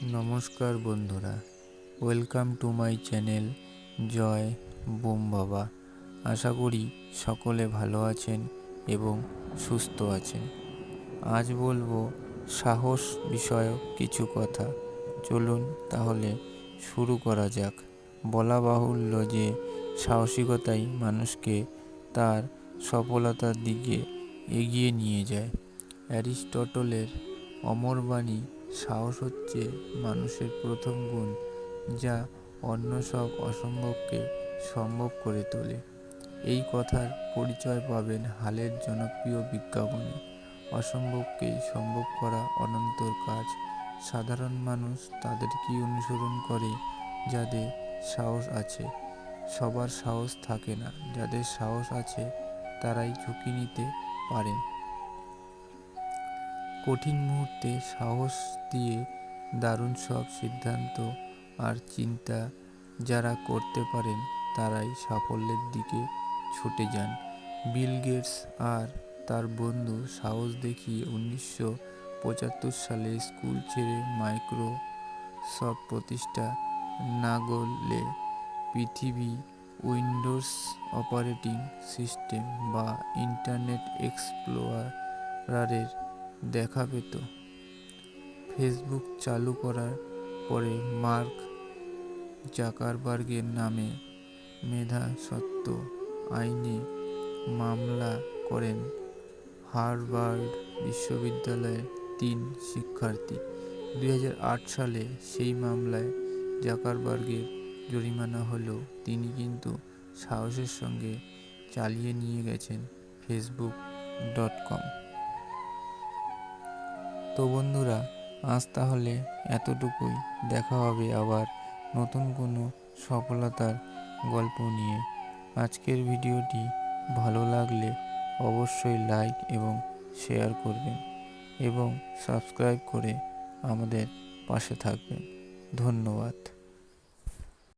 নমস্কার বন্ধুরা, welcome to my channel Jai Bom Baba. আশা করি সকলে ভালো আছেন এবং সুস্থ আছেন। আজ বলবো সাহস বিষয়ক কিছু কথা। চলুন তাহলে শুরু করা যাক। বলা বাহুল্য যে সাহসিকতাই মানুষকে তার সফলতার দিকে এগিয়ে নিয়ে যায়। অ্যারিস্টটলের অমর বাণী, সাহস হচ্ছে মানুষের প্রথম গুণ যা অন্য সব অসম্ভবকে সম্ভব করে তোলে। এই কথার পরিচয় পাবেন হালের জনপ্রিয় বিজ্ঞাপনে, অসম্ভবকে সম্ভব করা অনন্তর কাজ। সাধারণ মানুষ তাদেরকেই অনুসরণ করে যাদের সাহস আছে। সবার সাহস থাকে না, যাদের সাহস আছে তারাই ঝুঁকি নিতে পারেন। কঠিন মুহূর্তে সাহস দিয়ে দারুণ সব সিদ্ধান্ত আর চিন্তা যারা করতে পারেন তারাই সাফল্যের দিকে ছুটে যান। বিল গেটস আর তার বন্ধু সাহস দেখিয়ে 1975 সালে স্কুল ছেড়ে মাইক্রোসফট প্রতিষ্ঠা না করলে পৃথিবী উইন্ডোজ অপারেটিং সিস্টেম বা ইন্টারনেট এক্সপ্লোরারের দেখা পেত। ফেসবুক চালু করার পরে মার্ক জাকারবার্গের নামে মেধাস্বত্ব আইনে মামলা করেন হার্ভার্ড বিশ্ববিদ্যালয়ের 3 শিক্ষার্থী। 2008 সালে সেই মামলায় জাকারবার্গের জরিমানা হলেও তিনি কিন্তু সাহসের সঙ্গে চালিয়ে নিয়ে গেছেন facebook.com। তো বন্ধুরা, আজ তাহলে এতটুকুই। দেখা হবে আবার নতুন কোনো সফলতার গল্প নিয়ে। আজকের ভিডিওটি ভালো লাগলে অবশ্যই লাইক এবং শেয়ার করবেন এবং সাবস্ক্রাইব করে আমাদের পাশে থাকবেন। ধন্যবাদ।